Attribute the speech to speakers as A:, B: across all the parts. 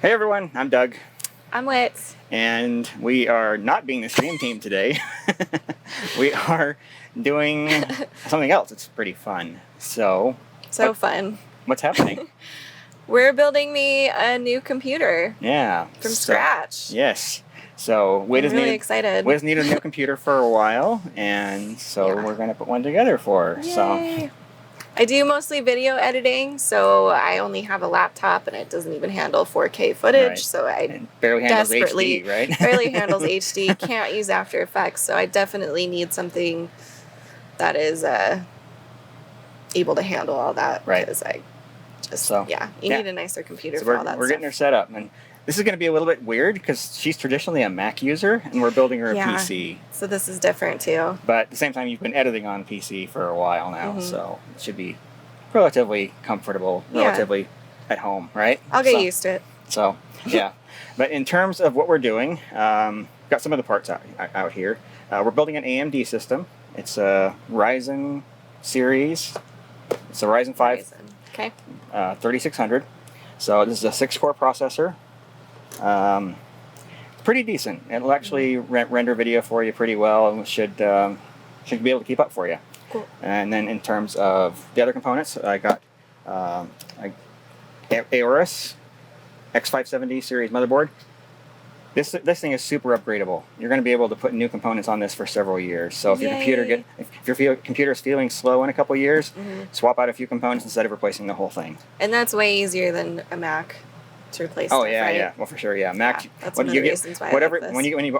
A: Hey everyone, I'm Doug.
B: I'm Whit.
A: And we are not being the same team today. We are doing something else. It's pretty fun.
B: Fun.
A: What's happening?
B: We're building me a new computer.
A: Yeah.
B: From scratch.
A: Yes. So Whit
B: I'm really excited.
A: Whit has needed a new computer for a while, and so we're going to put one together for her.
B: Yay.
A: So
B: I do mostly video editing, so I only have a laptop and it doesn't even handle 4K footage.
A: Right.
B: So I
A: barely handles
B: desperately
A: HD, right?
B: barely handles HD. Can't use After Effects, so I definitely need something that is able to handle all that.
A: Right.
B: Because I just you need a nicer computer
A: so
B: for all that.
A: We're getting her set up, and this is going to be a little bit weird because she's traditionally a Mac user, and we're building her a PC.
B: So this is different too.
A: But at the same time, you've been editing on PC for a while now, so it should be relatively comfortable, relatively at home, right?
B: I'll get used to it.
A: So, yeah. But in terms of what we're doing, got some of the parts out here. We're building an AMD system. It's a Ryzen series. It's a Ryzen 5 3600. So this is a 6-core processor. Pretty decent. It'll actually render video for you pretty well, and should be able to keep up for you.
B: Cool.
A: And then in terms of the other components, I got Aorus X570 series motherboard. This thing is super upgradable. You're going to be able to put new components on this for several years. So if your computer is feeling slow in a couple years, swap out a few components instead of replacing the whole thing.
B: And that's way easier than a Mac to replace.
A: Oh
B: stuff,
A: yeah,
B: right?
A: yeah. Well, for sure, yeah. Mac.
B: That's one of the reasons why I like this.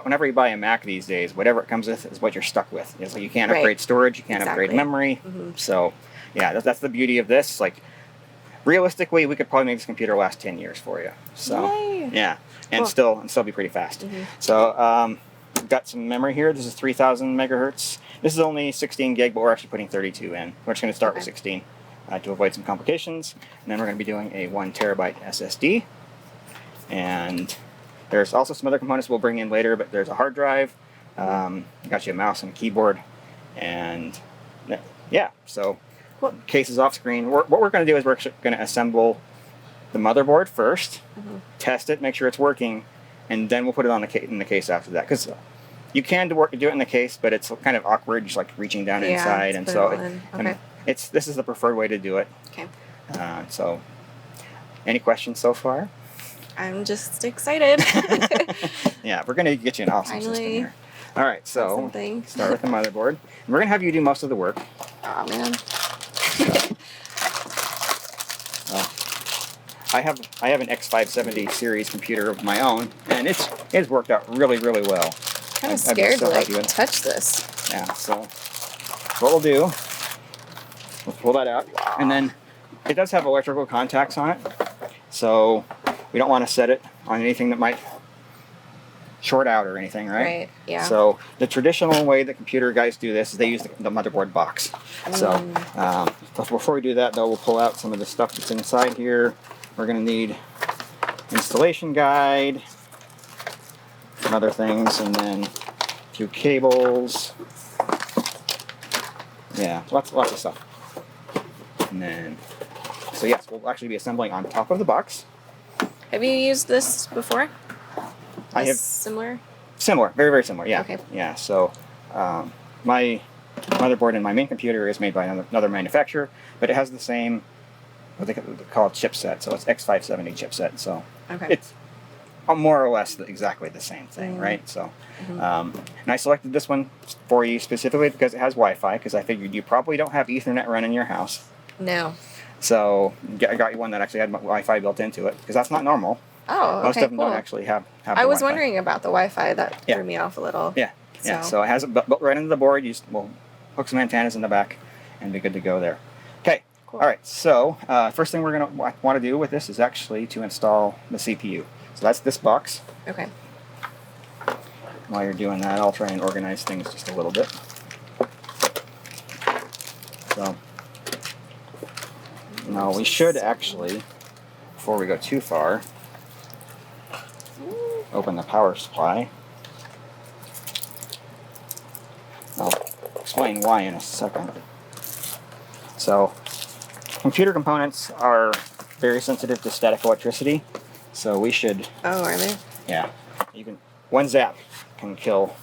A: Whenever you buy a Mac these days, whatever it comes with is what you're stuck with. It's like you can't upgrade storage, you can't upgrade memory. So, yeah, that's the beauty of this. Like, realistically, we could probably make this computer last 10 years for you. So, yeah, and still be pretty fast. So, got some memory here. This is 3,000 megahertz. This is only 16 gig, but we're actually putting 32 in. We're just going to start with 16 to avoid some complications. And then we're going to be doing a 1 terabyte SSD. And there's also some other components we'll bring in later, but there's a hard drive. Got you a mouse and a keyboard. And yeah, so case is off screen. What we're going to do is we're going to assemble the motherboard first, test it, make sure it's working, and then we'll put it on in the case after that. Because you can do it in the case, but it's kind of awkward, just like reaching down inside. And so this is the preferred way to do it.
B: Okay.
A: So, any questions so far? I'm
B: just excited.
A: Yeah, we're going to get you an awesome system here. All right, so start with the motherboard. And we're going to have you do most of the work.
B: Oh, man.
A: I have an X570 series computer of my own, and it's worked out really, really well.
B: I'm kind of scared to touch this.
A: Yeah, so what we'll do, we'll pull that out, and then it does have electrical contacts on it, so we don't want to set it on anything that might short out or anything, right?
B: Right, yeah.
A: So the traditional way that computer guys do this is they use the motherboard box. So before we do that, though, we'll pull out some of the stuff that's inside here. We're going to need installation guide, some other things, and then a few cables. Yeah, lots of stuff. And then, so yes, we'll actually be assembling on top of the box.
B: Have you used this before?
A: I have.
B: Similar?
A: Similar. Very, very similar, yeah.
B: Okay.
A: Yeah, so my motherboard in my main computer is made by another manufacturer, but it has the same, what they call chipset, so it's X570 chipset, so it's more or less exactly the same thing, right? So, and I selected this one for you specifically because it has Wi-Fi, because I figured you probably don't have Ethernet running in your house.
B: No.
A: So I got you one that actually had Wi-Fi built into it, because that's not normal.
B: Oh, okay,
A: Most of them don't actually have the
B: I was
A: Wi-Fi.
B: wondering about the Wi-Fi. That threw me off a little.
A: Yeah, yeah. So it has it built right into the board. We'll hook some antennas in the back and be good to go there. Okay. Cool. All right. So first thing we're going to want to do with this is actually to install the CPU. So that's this box.
B: Okay.
A: While you're doing that, I'll try and organize things just a little bit. So now we should actually, before we go too far, open the power supply. I'll explain why in a second. So, computer components are very sensitive to static electricity. So we should.
B: Oh, are they?
A: Yeah. You can. One zap can kill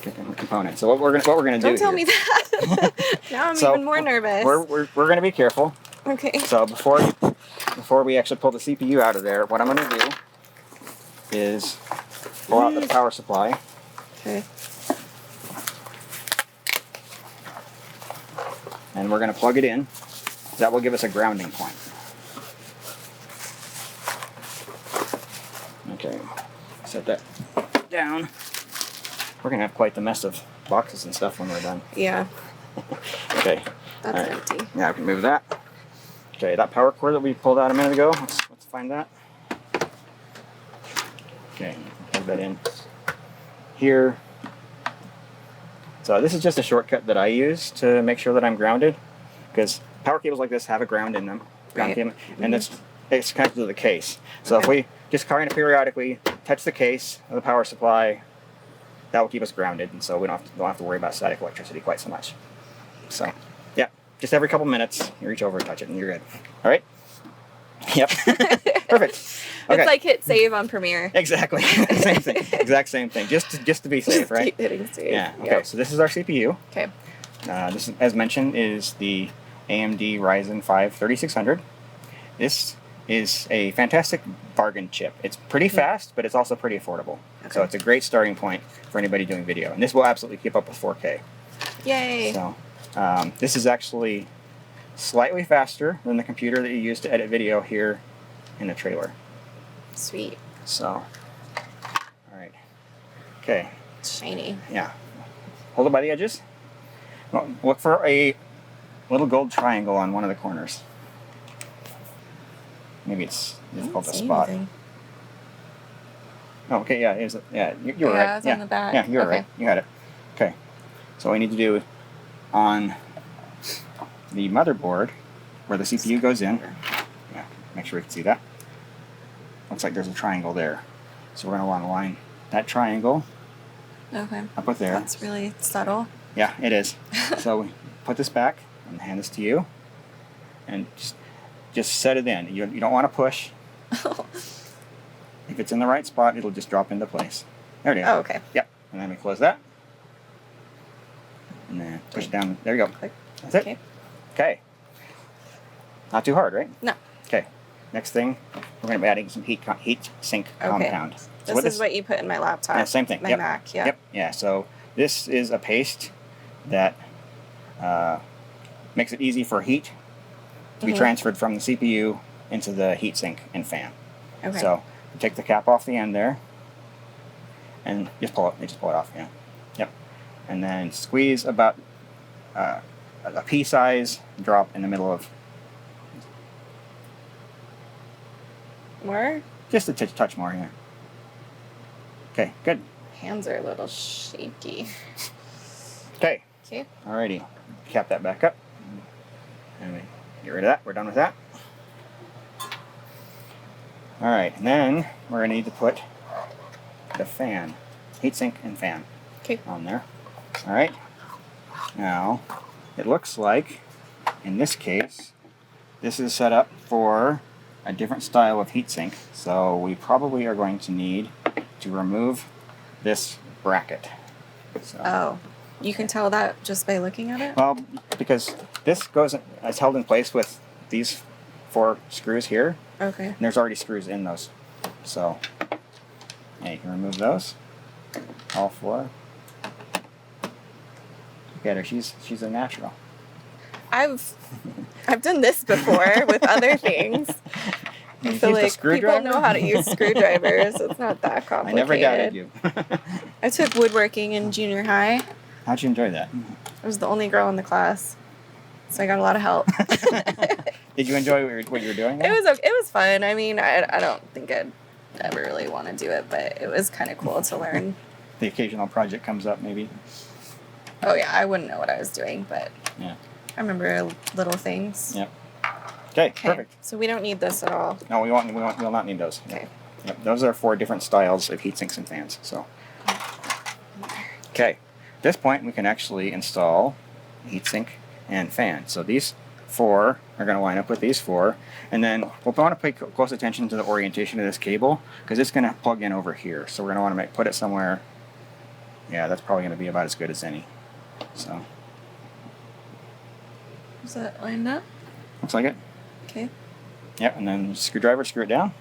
A: components. So what we're gonna do?
B: Don't tell me that. Now I'm even more nervous.
A: We're gonna be careful.
B: Okay.
A: So before we actually pull the CPU out of there, what I'm gonna do is pull out the power supply.
B: Okay.
A: And we're gonna plug it in. That will give us a grounding point. Okay. Set that down. We're gonna have quite the mess of boxes and stuff when we're done.
B: Yeah.
A: Okay.
B: That's empty.
A: Yeah, we can move that. Okay, that power cord that we pulled out a minute ago. Let's find that. Okay, plug that in here. So this is just a shortcut that I use to make sure that I'm grounded, because power cables like this have a ground in them, and it's connected to the case. So if we just kind of periodically touch the case of the power supply, that will keep us grounded, and so we don't have to worry about static electricity quite so much. So, yeah, just every couple minutes, you reach over and touch it, and you're good. All right? Yep. Perfect. Okay.
B: It's like hit save on Premiere.
A: Exactly. Same thing. Exact same thing. Just to be safe, right?
B: Keep hitting save.
A: Yeah. Okay. So this is our CPU.
B: Okay.
A: This, as mentioned, is the AMD Ryzen 5 3600. This is a fantastic bargain chip. It's pretty fast, but it's also pretty affordable. Okay. So it's a great starting point for anybody doing video, and this will absolutely keep up with 4K.
B: Yay!
A: So this is actually slightly faster than the computer that you use to edit video here in the trailer.
B: Sweet.
A: So, all right. Okay.
B: It's shiny.
A: Yeah. Hold it by the edges. Well, look for a little gold triangle on one of the corners. Maybe it's called a spot.
B: Anything.
A: Oh, okay, yeah, you were right.
B: Yeah, it's on the back.
A: Yeah, you were right. You had it. Okay. So what we need to do on the motherboard, where the CPU goes in, yeah, make sure we can see that. Looks like there's a triangle there. So we're going to want to line that triangle up with there.
B: That's really subtle.
A: Yeah, it is. So we put this back and hand this to you, and just set it in. You don't want to push. If it's in the right spot, it'll just drop into place. There it is.
B: Oh, okay.
A: Yep. And then we close that. And then push it down. There you go.
B: Click.
A: That's it. Okay. Not too hard, right?
B: No.
A: Okay. Next thing, we're going to be adding some heat sink compound. So
B: this is what you put in my laptop.
A: Yeah, same thing.
B: My Mac, yeah.
A: Yep. Yeah. So this is a paste that makes it easy for heat to be transferred from the CPU into the heatsink and fan.
B: Okay.
A: So you take the cap off the end there, and just pull it off. Yeah. Yep. And then squeeze about a pea-size drop in the middle of.
B: More?
A: Just a touch more here. Okay. Good.
B: Hands are a little shaky.
A: Okay.
B: Okay.
A: Alrighty. Cap that back up. And we get rid of that. We're done with that. Alright, and then we're going to need to put the fan, heatsink and fan on there. Alright. Now, it looks like, in this case, this is set up for a different style of heatsink. So we probably are going to need to remove this bracket. So,
B: oh. You can tell that just by looking at it?
A: well, because this it's held in place with these 4 screws here.
B: Okay.
A: And there's already screws in those. So, yeah, you can remove those. All 4. Look at her. She's a natural.
B: I've done this before with other things. I feel like people know how to use screwdrivers. It's not that complicated.
A: I never doubted you.
B: I took woodworking in junior high.
A: How'd you enjoy that?
B: I was the only girl in the class, so I got a lot of help.
A: Did you enjoy what you were doing there?
B: It was fun. I mean, I don't think I'd ever really want to do it, but it was kind of cool to learn.
A: The occasional project comes up, maybe.
B: Oh yeah, I wouldn't know what I was doing, but
A: yeah,
B: I remember little things.
A: Yep. Okay, perfect.
B: So we don't need this at all.
A: No, we'll not need those.
B: Okay.
A: Yep, those are 4 different styles of heat sinks and fans. So, okay, at this point we can actually install heatsink and fan. So these 4 are going to line up with these 4, and then we'll want to pay close attention to the orientation of this cable because it's going to plug in over here. So we're going to want to put it somewhere. Yeah, that's probably going to be about as good as any. So.
B: Is that lined up?
A: Looks like it.
B: Okay.
A: Yep, and then screwdriver, screw it down.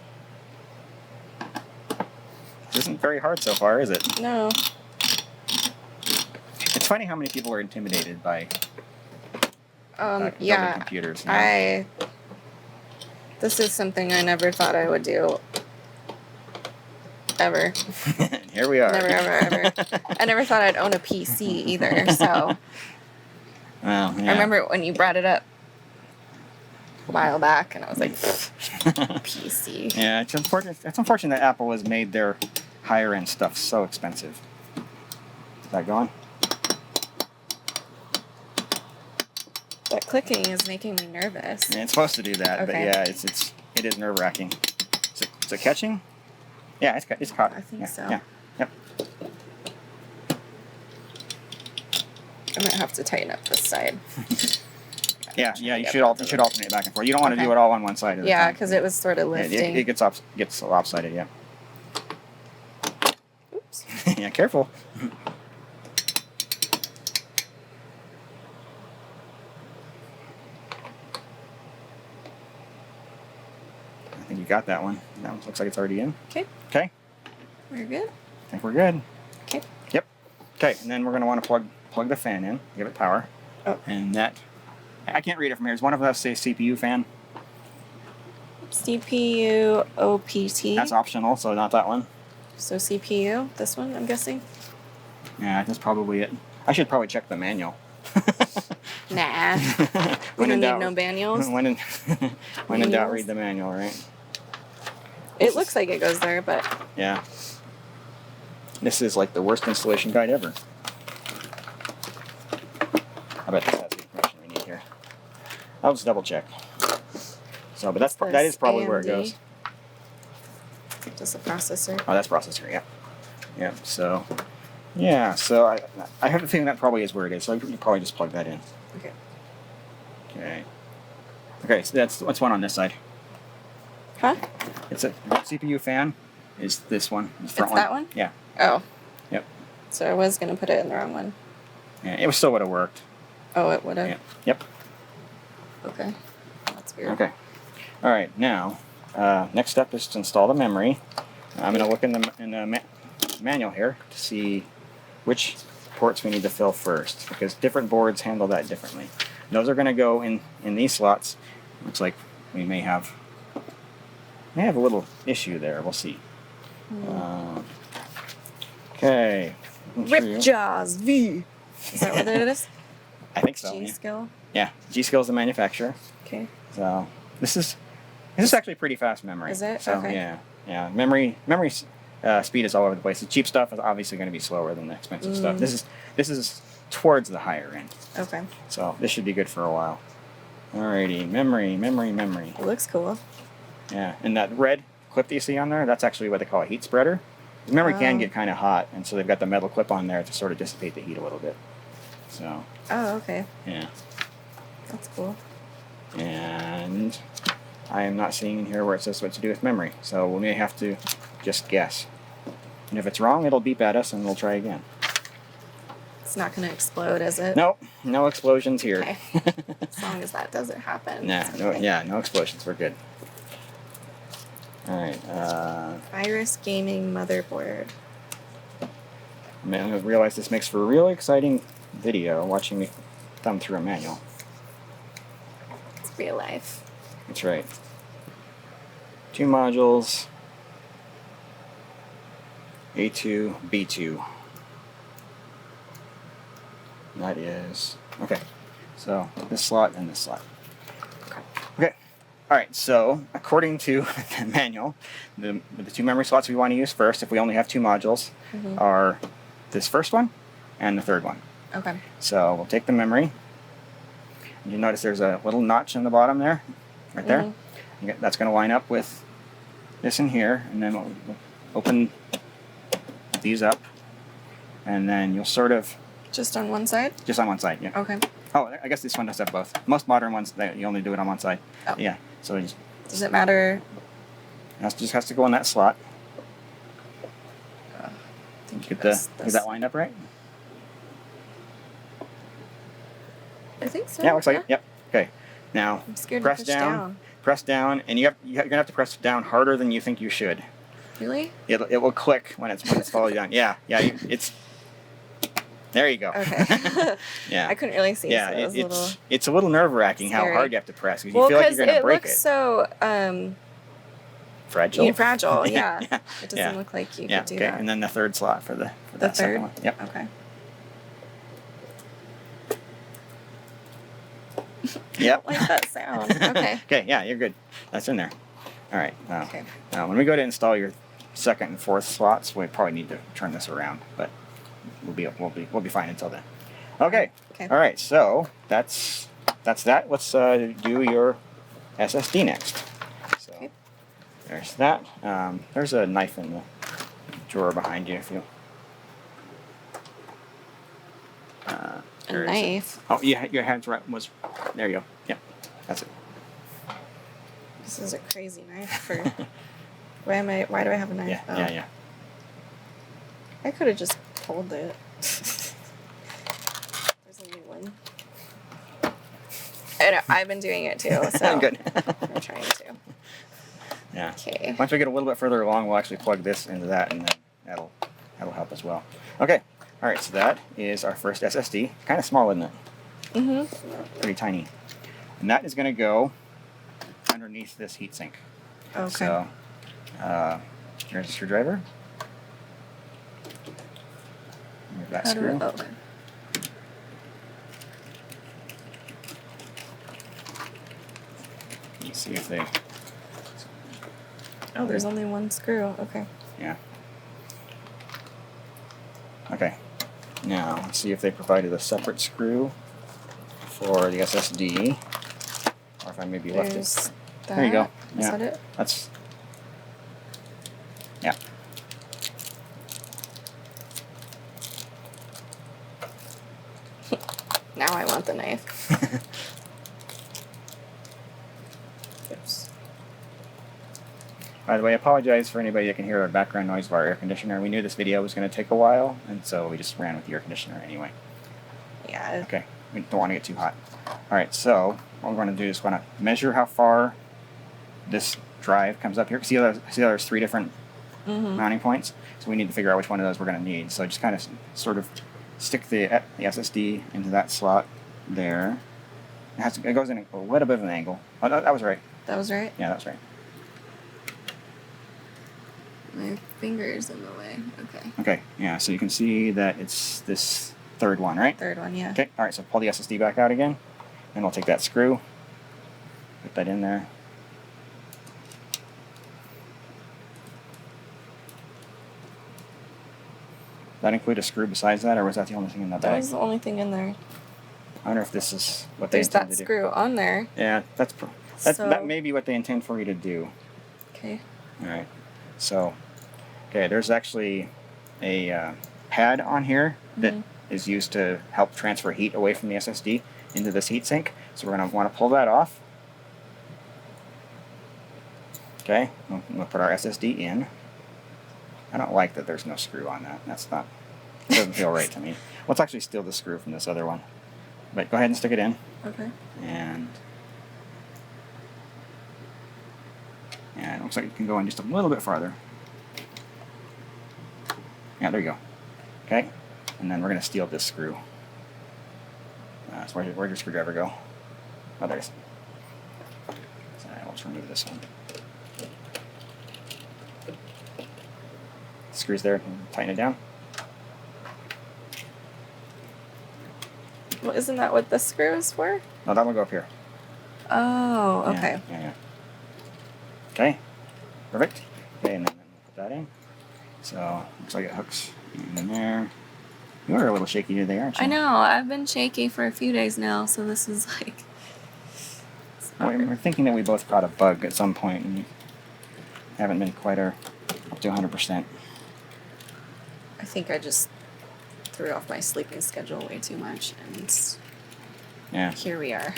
A: This isn't very hard so far, is it?
B: No.
A: It's funny how many people are intimidated by
B: yeah,
A: computers. You know?
B: This is something I never thought I would do. Ever.
A: Here we are.
B: Never, ever, ever. I never thought I'd own a PC either, so.
A: Well, yeah.
B: I remember when you brought it up a while back, and I was like, PC.
A: Yeah, it's unfortunate that Apple has made their higher end stuff so expensive. Is that going?
B: That clicking is making me nervous.
A: Yeah, it's supposed to do that,
B: Okay.
A: but yeah, it is nerve wracking. Is it catching? Yeah, it's caught.
B: I think
A: yeah,
B: so.
A: Yeah. Yep.
B: I might have to tighten up this side.
A: Yeah. You should alternate back and forth. You don't want to do it all on one side of the
B: Yeah,
A: time.
B: because it was sort of lifting.
A: It gets lopsided. Yeah.
B: Oops.
A: Yeah, careful. I think you got that one. That one looks like it's already in.
B: Okay.
A: Okay.
B: We're good?
A: I think we're good.
B: Okay.
A: Yep. Okay, and then we're going to want to plug the fan in, give it power.
B: Oh.
A: And that, I can't read it from here. Does one of us say CPU fan?
B: CPU OPT.
A: That's optional, so not that one.
B: So CPU, this one, I'm guessing?
A: Yeah, that's probably it. I should probably check the manual.
B: Nah. We don't need no manuals.
A: When in doubt, read the manual, right?
B: It looks like it goes there, but...
A: Yeah. This is like the worst installation guide ever. I bet this has the information we need here. I'll just double check. So, but that is probably where it goes.
B: Just a processor.
A: Oh, that's processor, yeah. Yeah, so... Yeah, so I have a feeling that probably is where it is, so you can probably just plug that in.
B: Okay.
A: Okay, so that's one on this side.
B: Huh?
A: It's a CPU fan is this one. The front
B: It's that one?
A: Yeah.
B: Oh.
A: Yep.
B: So I was going to put it in the wrong one.
A: Yeah, it still would have worked.
B: Oh, it would have?
A: Yeah. Yep.
B: Okay. That's weird.
A: Okay. All right, now, next step is to install the memory. I'm going to look in the manual here to see which ports we need to fill first, because different boards handle that differently. Those are going to go in these slots. Looks like we may have a little issue there. We'll see. Okay.
B: Ripjaws V. Is that what it is?
A: I think so.
B: G-Skill?
A: Yeah. G-Skill is the manufacturer.
B: Okay.
A: So this is actually pretty fast memory.
B: Is it?
A: So,
B: okay.
A: Yeah. Memory speed is all over the place. The cheap stuff is obviously going to be slower than the expensive stuff. This is towards the higher end.
B: Okay.
A: So this should be good for a while. Alrighty, memory.
B: It looks cool.
A: Yeah, and that red clip that you see on there, that's actually what they call a heat spreader. The memory can get kind of hot, and so they've got the metal clip on there to sort of dissipate the heat a little bit. So.
B: Oh, okay.
A: Yeah.
B: That's cool.
A: And I am not seeing in here where it says what to do with memory, so we may have to just guess. And if it's wrong, it'll beep at us, and we'll try again.
B: It's not going to explode, is it?
A: Nope, no explosions here.
B: Okay. As long as that doesn't happen.
A: No explosions. We're good. All right.
B: Virus gaming motherboard.
A: I realize this makes for a really exciting video, watching me thumb through a manual.
B: It's real life.
A: That's right. 2 modules. A2, B2. That is... Okay. So, this slot and this slot. Okay. Alright, so, according to the manual, the 2 memory slots we want to use first, if we only have 2 modules, are this first one and the third one.
B: Okay.
A: So, we'll take the memory. You notice there's a little notch in the bottom there, right there. That's going to line up with this in here, and then we'll open these up, and then you'll sort of...
B: Just on one side?
A: Just on one side, yeah.
B: Okay.
A: Oh, I guess this one does have both. Most modern ones, you only do it on one side.
B: Oh.
A: Yeah. So
B: does it matter?
A: It just has to go in that slot. Get that lined up right?
B: I think so.
A: Yeah, looks like it. Yep. Okay. Now
B: I'm scared
A: press
B: to push down.
A: Press down, and you're gonna have to press down harder than you think you should.
B: Really?
A: It will click when it's falling down. Yeah. It's. There you go.
B: Okay.
A: Yeah.
B: I couldn't really see.
A: Yeah,
B: So
A: it's a little nerve-wracking how hard you have to press because you feel like you're gonna break it.
B: Looks so
A: fragile.
B: Fragile. Yeah.
A: Yeah.
B: It doesn't look like you could do
A: okay.
B: that.
A: And then the third slot for that
B: third?
A: second one. Yep.
B: Okay.
A: Yep.
B: I don't like that sound. Okay.
A: Okay. Yeah, you're good. That's in there. All right.
B: Okay.
A: Now, when we go to install your second and fourth slots, we probably need to turn this around, but we'll be fine until then. Okay.
B: Okay.
A: All right. So that's that. Let's do your SSD next. So
B: okay.
A: There's that. There's a knife in the drawer behind you if you.
B: A knife.
A: Oh, yeah, your hand's right. There you go. Yep, that's it.
B: This is a crazy knife for. Why do I have a knife?
A: Yeah,
B: oh.
A: yeah.
B: I could have just pulled it. There's only one. I've been doing it too, so
A: good.
B: I'm trying to.
A: Yeah.
B: Okay.
A: Once we get a little bit further along, we'll actually plug this into that, and then that'll help as well. Okay. All right. So that is our first SSD. Kind of small, isn't it?
B: Mm-hmm.
A: Pretty tiny. And that is going to go underneath this heatsink.
B: Okay.
A: So, here's a screwdriver. Remove that screw.
B: Okay.
A: Let's see if they.
B: Oh, there's only one screw. Okay.
A: Yeah. Okay. Now, let's see if they provided a separate screw for the SSD, or if I maybe left it.
B: That.
A: There you go.
B: Is
A: Yeah.
B: that it?
A: That's. Yeah.
B: Now I want the knife. Oops.
A: By the way, I apologize for anybody that can hear the background noise of our air conditioner. We knew this video was going to take a while, and so we just ran with the air conditioner anyway.
B: Yeah.
A: Okay, we don't want to get too hot. All right, so what we're going to do is we're going to measure how far this drive comes up here. See how there's three different mounting points? So we need to figure out which one of those we're going to need. So just kind of sort of stick the SSD into that slot there. It goes in a little bit of an angle. Oh, no, that was right.
B: That was right?
A: Yeah, that was right.
B: My finger's in the way. Okay.
A: Okay, yeah, so you can see that it's this third one, right?
B: Third one, yeah.
A: Okay, all right, so pull the SSD back out again, and we'll take that screw, put that in there. Does that include a screw besides that, or was that the only thing in the
B: That
A: bag?
B: was the only thing in there.
A: I wonder if this is what
B: There's
A: they intend
B: that
A: to do.
B: screw on there.
A: Yeah, that may be what they intend for you to do.
B: Okay.
A: All right, so, okay, there's actually a pad on here that is used to help transfer heat away from the SSD into this heatsink. So we're going to want to pull that off. Okay, we're going to put our SSD in. I don't like that there's no screw on that. It doesn't feel right to me. Let's actually steal the screw from this other one. But go ahead and stick it in.
B: Okay.
A: And it looks like it can go in just a little bit farther. Yeah, there you go. Okay, and then we're going to steal this screw. So where'd your screwdriver go? Oh, there it is. So let's remove this one. Screws there, tighten it down.
B: Well, isn't that what the screw is for?
A: No, that one go up here.
B: Oh, okay.
A: Yeah. Okay, perfect. Okay, and then we'll put that in. So, looks like it hooks in there. You are a little shaky today, aren't you?
B: I know. I've been shaky for a few days now, so this is like...
A: We're thinking that we both caught a bug at some point, and you haven't been quite up to 100%.
B: I think I just threw off my sleeping schedule way too much, and
A: Yeah.
B: Here we are.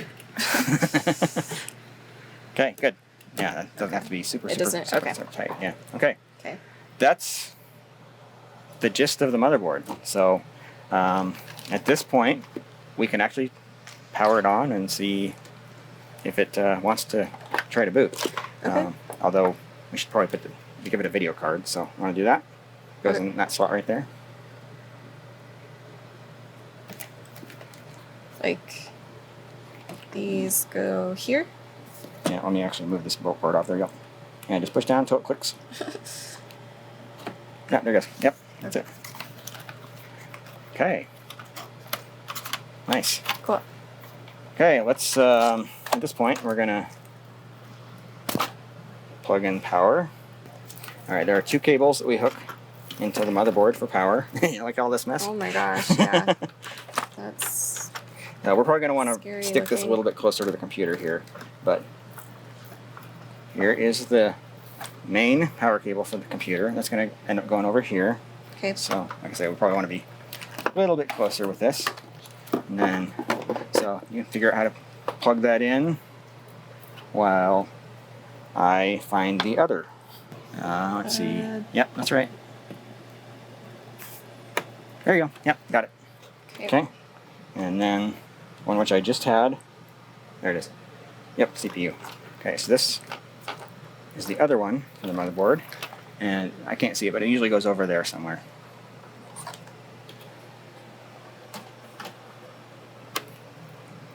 A: Okay, good. Yeah, that doesn't have to be super tight. Yeah. Okay.
B: Okay.
A: That's the gist of the motherboard. So at this point, we can actually power it on and see if it wants to try to boot.
B: Okay.
A: Although we should probably give it a video card. So want to do that? Goes in that slot right there.
B: Like these go here.
A: Yeah, let me actually move this board off. There you go. And just push down until it clicks. Yeah, there it goes. Yep, that's it. Okay. Nice.
B: Cool.
A: Okay, let's, at this point, we're going to plug in power. Alright, there are 2 cables that we hook into the motherboard for power. You like all this mess?
B: Oh my gosh, yeah. That's...
A: We're probably going to want to stick this a little bit closer to the computer here, but here is the main power cable for the computer. That's going to end up going over here.
B: Okay.
A: So, like I say, we probably want to be a little bit closer with this. And then, so you can figure out how to plug that in while I find the other. Let's see. Yep, that's right. There you go. Yep, got it. Okay. And then one which I just had. There it is. Yep, CPU. Okay, so this is the other one for the motherboard. And I can't see it, but it usually goes over there somewhere.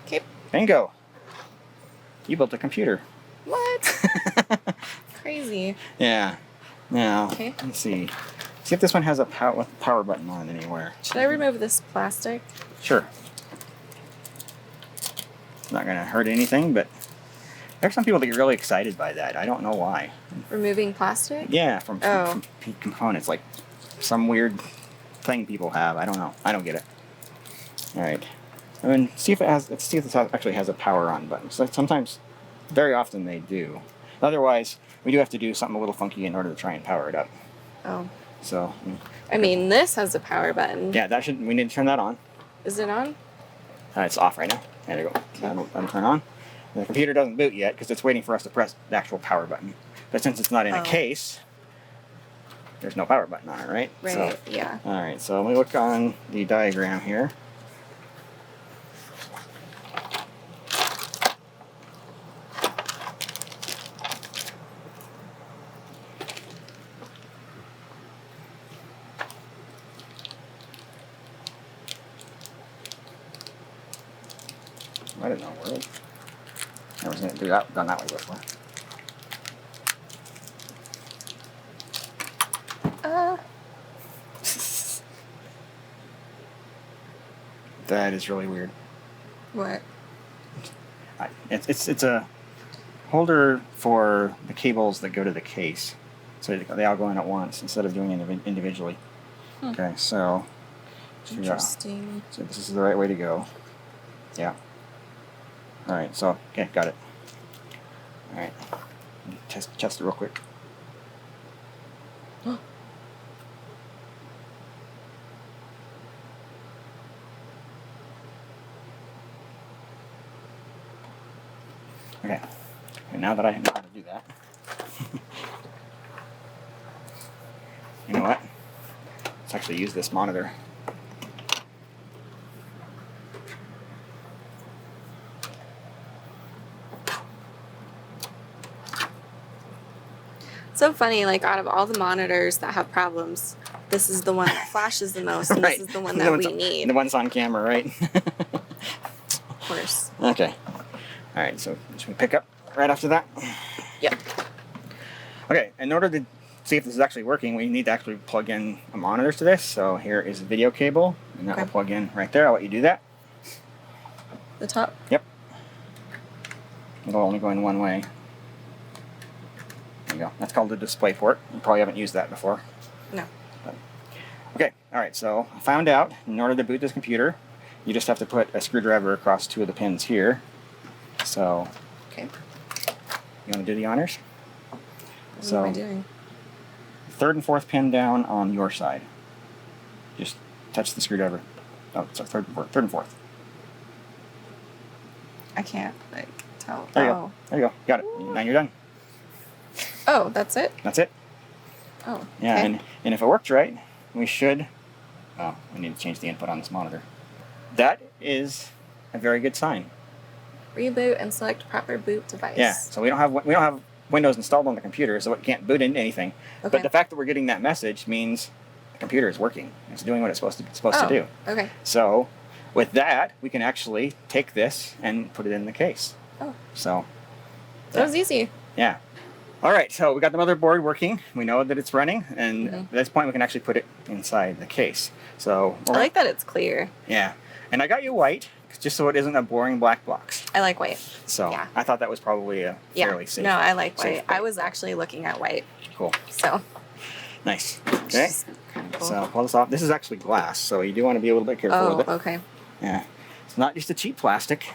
B: Okay.
A: Bingo. You built a computer.
B: What? Crazy.
A: Yeah. Now,
B: okay.
A: Let's see. See if this one has a power button on it anywhere.
B: Should I remove this plastic?
A: Sure. It's not going to hurt anything, but there's some people that get really excited by that. I don't know why.
B: Removing plastic?
A: Yeah, from components, like some weird thing people have. I don't know. I don't get it. All right. I mean, see if it has. Let's see if this actually has a power on button. So sometimes, very often they do. Otherwise, we do have to do something a little funky in order to try and power it up.
B: Oh.
A: So.
B: I mean, this has a power button.
A: Yeah, that should. We need to turn that on.
B: Is it on?
A: It's off right now. There you go. That'll turn on. The computer doesn't boot yet because it's waiting for us to press the actual power button. But since it's not in a case, there's no power button on it, right?
B: Right.
A: So,
B: yeah.
A: All right. So let me look on the diagram here. I didn't know where it. Never seen it done that way before. That is really weird.
B: What?
A: It's a holder for the cables that go to the case, so they all go in at once instead of doing it individually. Okay, so
B: interesting.
A: So this is the right way to go. Yeah. All right. So okay, got it. All right. Test it real quick. Okay. And now that I know how to do that, you know what? Let's actually use this monitor.
B: So funny, like out of all the monitors that have problems, this is the one that flashes the most, and
A: right.
B: This is the one that we need.
A: The one's on camera, right?
B: Of course.
A: Okay. All right, so should we pick up right after that?
B: Yep.
A: Okay, in order to see if this is actually working, we need to actually plug in a monitor to this. So here is a video cable, and that will plug in right there. I'll let you do that.
B: The top?
A: Yep. It'll only go in one way. There you go. That's called the display port. You probably haven't used that before.
B: No.
A: But, okay, all right, so I found out in order to boot this computer, you just have to put a screwdriver across 2 of the pins here. So,
B: okay.
A: You want to do the honors?
B: What am I doing?
A: 3rd and 4th pin down on your side. Just touch the screwdriver. Oh, so 3rd and 4th.
B: I can't like tell.
A: There you go. There you go. Got it. Now you're done.
B: Oh, that's it?
A: That's it.
B: Oh.
A: Yeah,
B: okay.
A: and if it works right, we should. Oh, we need to change the input on this monitor. That is a very good sign.
B: Reboot and select proper boot device.
A: Yeah. So we don't have Windows installed on the computer, so it can't boot into anything.
B: Okay.
A: But the fact that we're getting that message means the computer is working. It's doing what it's supposed to do.
B: Okay.
A: So with that, we can actually take this and put it in the case.
B: Oh.
A: So
B: that was easy.
A: Yeah. All right, so we got the motherboard working. We know that it's running, and at this point we can actually put it inside the case. So
B: I like that it's clear.
A: Yeah, and I got you white just so it isn't a boring black box.
B: I like white.
A: So I thought that was probably a fairly safe.
B: No, I like white.
A: Bet.
B: I was actually looking at white.
A: Cool.
B: So.
A: Nice. Okay.
B: Cool.
A: So pull this off. This is actually glass, so you do want to be a little bit careful with it.
B: Oh, okay.
A: Yeah, it's not just a cheap plastic.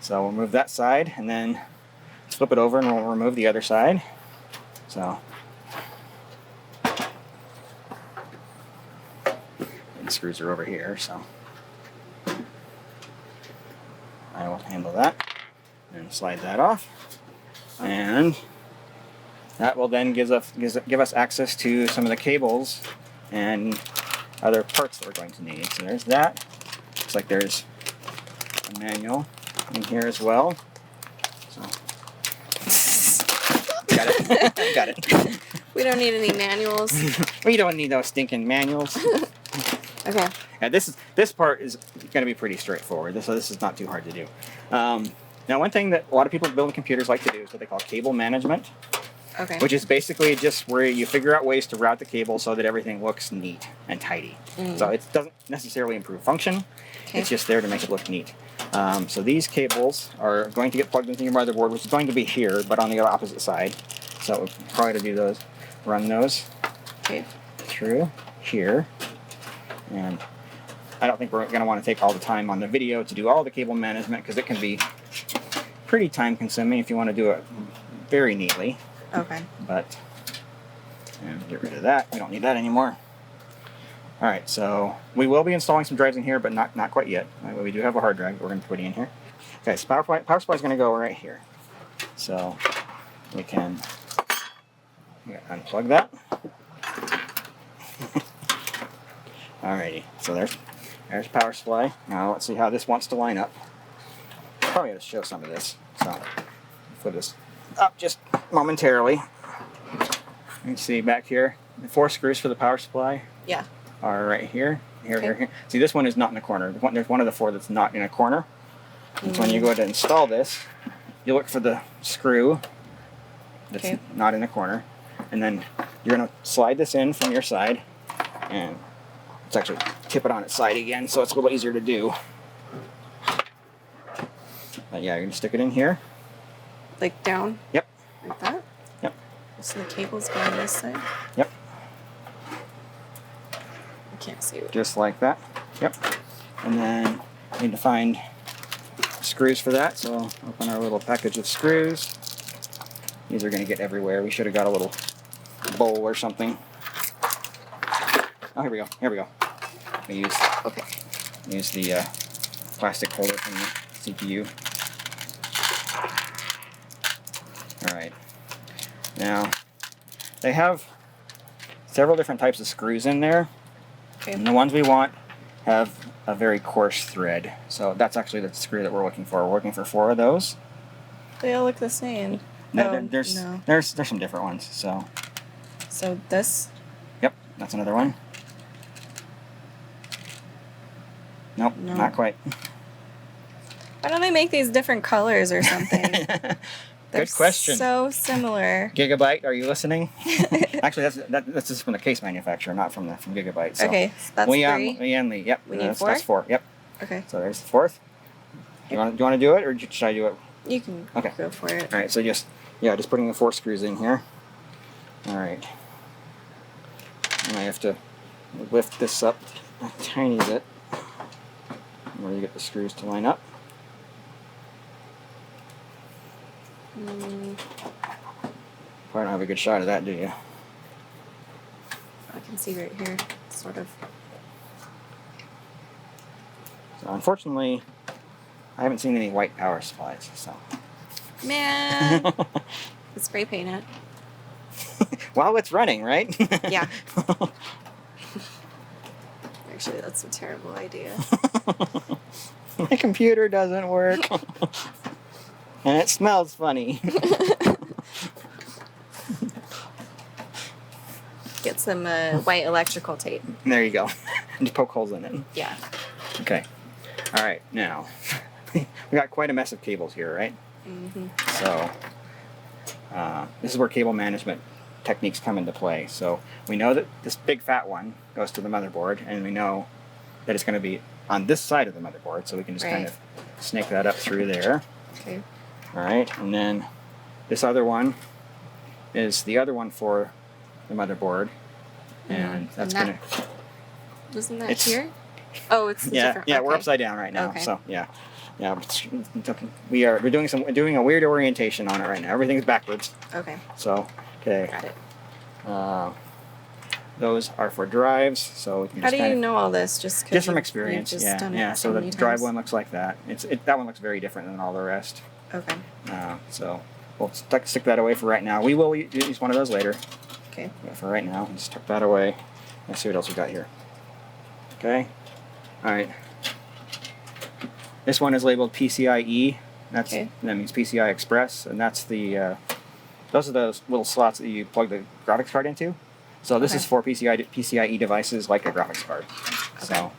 A: So we'll move that side, and then flip it over, and we'll remove the other side. So. And the screws are over here, so. I will handle that and slide that off, and that will then give us access to some of the cables and other parts that we're going to need. So there's that. Looks like there's a manual in here as well. So got it. Got it.
B: We don't need any manuals.
A: We don't need those stinking manuals.
B: Okay.
A: Yeah, this part is going to be pretty straightforward. This is not too hard to do. Now, one thing that a lot of people building computers like to do is what they call cable management.
B: Okay.
A: Which is basically just where you figure out ways to route the cable so that everything looks neat and tidy. So it doesn't necessarily improve function. Okay. It's just there to make it look neat. So these cables are going to get plugged into your motherboard, which is going to be here, but on the opposite side. So we're probably to do those, run those through here. And I don't think we're going to want to take all the time on the video to do all the cable management, because it can be pretty time consuming if you want to do it very neatly.
B: Okay.
A: But, and get rid of that. We don't need that anymore. Alright, so we will be installing some drives in here, but not quite yet. We do have a hard drive that we're going to put in here. Okay, so power supply is going to go right here. So we can unplug that. Alrighty, so there's power supply. Now let's see how this wants to line up. Probably going to show some of this. So flip this up just momentarily. You can see back here, the 4 screws for the power supply are right here. Here. See, this one is not in a corner. There's one of the 4 that's not in a corner. So when you go to install this, you look for the screw that's not in the corner, and then you're going to slide this in from your side, and let's actually tip it on its side again so it's a little easier to do. But yeah, you're going to stick it in here.
B: Like down?
A: Yep.
B: Like that?
A: Yep.
B: So the cable's going this side?
A: Yep.
B: I can't see it.
A: Just like that. Yep. And then we need to find screws for that, so open our little package of screws. These are going to get everywhere. We should have got a little bowl or something. Oh, here we go. Here we go. We use the plastic holder from the CPU. Alright. Now, they have several different types of screws in there. And the ones we want have a very coarse thread. So that's actually the screw that we're looking for. We're looking for 4 of those.
B: They all look the same.
A: No, there's some different ones.
B: So this?
A: Yep, that's another one. Nope, not quite. Why
B: don't they make these different colors or something?
A: Good question.
B: So similar.
A: Gigabyte, are you listening? Actually, that's just from the case manufacturer, not from Gigabyte. So.
B: Okay, so that's 3.
A: Yep,
B: we need 4?
A: That's 4. Yep.
B: Okay.
A: So there's the 4th. Do you want to do it, or should I do it?
B: You can go for it.
A: All right. So just putting the 4 screws in here. All right. And I have to lift this up a tiny bit, where you get the screws to line up. Probably don't have a good shot of that, do you?
B: I can see right here, sort of.
A: So unfortunately, I haven't seen any white power supplies, so.
B: Man, spray paint it.
A: While it's running, right?
B: Yeah. Actually, that's a terrible idea.
A: My computer doesn't work. And it smells funny.
B: Get some white electrical tape.
A: There you go. And just poke holes in it.
B: Yeah.
A: Okay. All right, now. We got quite a mess of cables here, right?
B: Mm-hmm.
A: So, this is where cable management techniques come into play. So, we know that this big fat one goes to the motherboard, and we know that it's going to be on this side of the motherboard, so we can just kind of snake that up through there.
B: Okay.
A: All right, and then this other one is the other one for the motherboard, and that's going to...
B: Wasn't that here? Oh, it's different.
A: Yeah,
B: okay.
A: we're upside down right now.
B: Okay.
A: So yeah, we're doing a weird orientation on it right now. Everything's backwards.
B: Okay.
A: So okay.
B: Got it.
A: Those are for drives, so we can
B: How
A: just
B: do you know all this? Just
A: from experience. Yeah. So the drive one looks like that. That one looks very different than all the rest.
B: Okay.
A: So we'll stick that away for right now. We will use one of those later.
B: Okay.
A: But for right now, just tuck that away. Let's see what else we got here. Okay. All right. This one is labeled PCIe. That means PCI Express, and that's the those are those little slots that you plug the graphics card into. So this is for PCIe devices like a graphics card. Okay. So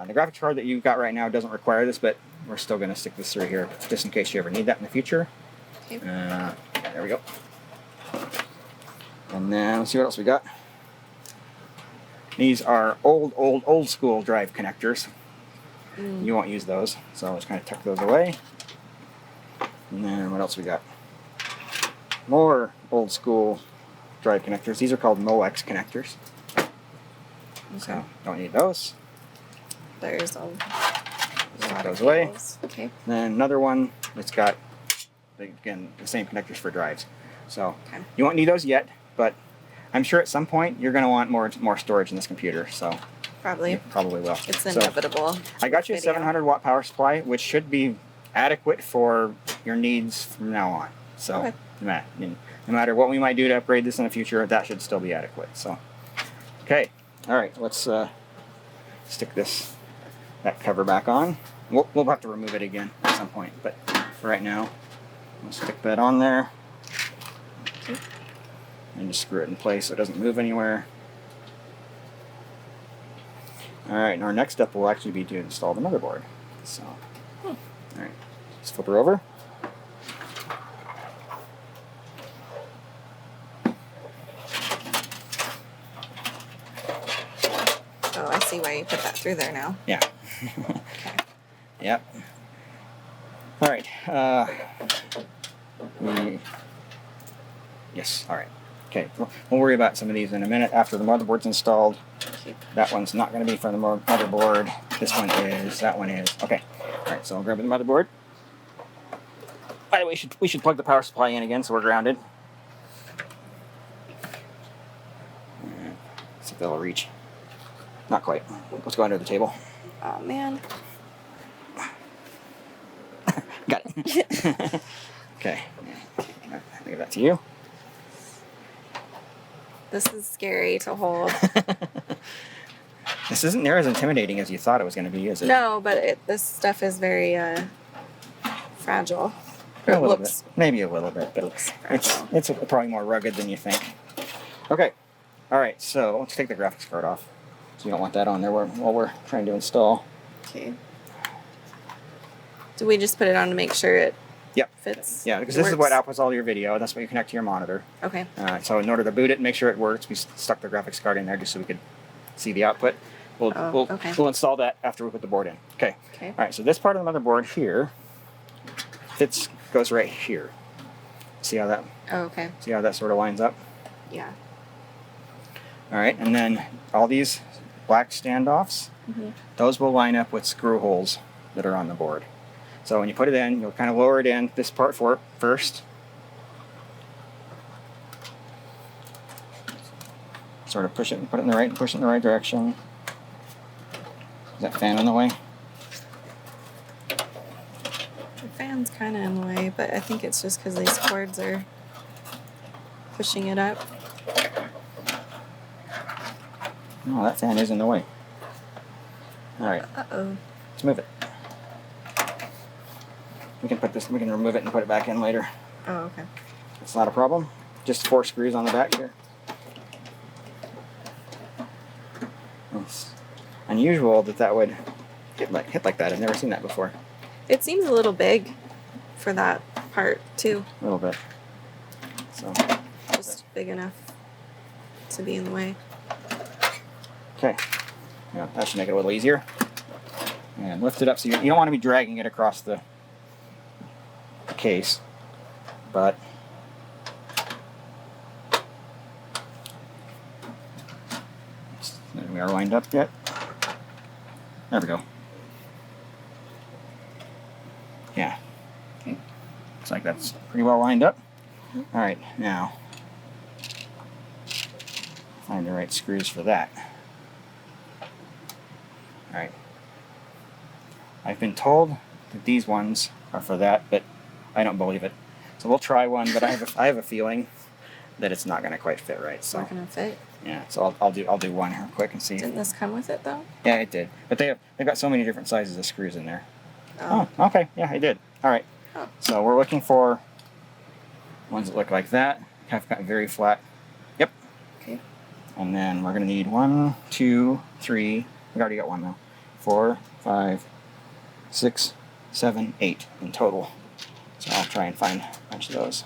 A: the graphics card that you've got right now doesn't require this, but we're still going to stick this through here just in case you ever need that in the future.
B: Okay.
A: There we go. And then let's see what else we got. These are old school drive connectors. You won't use those, so I'll just kind of tuck those away. And then what else we got? More old school drive connectors. These are called MOX connectors. Okay. So don't need those.
B: There's a lot
A: those
B: of
A: away.
B: cables. Okay.
A: Then another one that's got, again, the same connectors for drives. So you won't need those yet, but I'm sure at some point you're going to want more storage in this computer. So
B: probably
A: will.
B: It's inevitable.
A: I got you a 700 watt power supply, which should be adequate for your needs from now on. So no matter what we might do to upgrade this in the future, that should still be adequate. So okay, all right, let's stick that cover back on. We'll have to remove it again at some point, but for right now, we'll stick that on there. And just screw it in place so it doesn't move anywhere. Alright, and our next step will actually be to install the motherboard. So, alright, let's flip her over.
B: Oh, I see why you put that through there now.
A: Yeah. Yep. Alright, yes, alright. Okay, we'll worry about some of these in a minute after the motherboard's installed. That one's not going to be from the motherboard. This one is. That one is. Okay. All right. So I'll grab the motherboard. By the way, we should plug the power supply in again, so we're grounded. See if that'll reach. Not quite. Let's go under the table.
B: Oh man.
A: Got it. Okay. I'll give that to you.
B: This is scary to hold.
A: This isn't near as intimidating as you thought it was going to be, is it?
B: No, but this stuff is very fragile.
A: A little bit. Maybe a little bit, but it's probably more rugged than you think. Okay. All right, so let's take the graphics card off. So you don't want that on there while we're trying to install.
B: Okay. Do we just put it on to make sure it fits?
A: Yeah, because this is what outputs all your video. That's what you connect to your monitor.
B: Okay.
A: So in order to boot it and make sure it works, we stuck the graphics card in there just so we could see the output. We'll install that after we put the board in. Okay. All right, so this part of the motherboard here goes right here. See how that?
B: Oh, okay.
A: See how that sort of lines up?
B: Yeah.
A: All right, and then all these black standoffs, those will line up with screw holes that are on the board. So when you put it in, you'll kind of lower it in, this part first. Sort of push it in the right direction. Is that fan in the way?
B: one's kind of in the way, but I think it's just because these cords are pushing it up.
A: No, that fan is in the way. Alright.
B: Uh-oh.
A: Let's move it. We can remove it and put it back in later.
B: Oh, okay.
A: It's not a problem. Just 4 screws on the back here. It's unusual that would hit like that. I've never seen that before.
B: It seems a little big for that part too.
A: A little bit. So
B: just big enough to be in the way.
A: Okay. Yeah, that should make it a little easier. And lift it up so you don't want to be dragging it across the case, but we are lined up yet. There we go. Yeah. Okay. Looks like that's pretty well lined up. All right, now find the right screws for that. All right. I've been told that these ones are for that, but I don't believe it. So we'll try one, but I have a feeling that it's not going to quite fit right. So
B: it's not going to fit.
A: Yeah. So I'll do one here quick and see.
B: Didn't this come with it though?
A: Yeah, it did. But they've got so many different sizes of screws in there.
B: Oh.
A: Oh, okay. Yeah, it did. All right.
B: Oh.
A: So we're looking for ones that look like that. Have got very flat. Yep.
B: Okay.
A: And then we're going to need 1, 2, 3. We already got one though. 4, 5, 6, 7, 8 in total. So I'll try and find a bunch of those.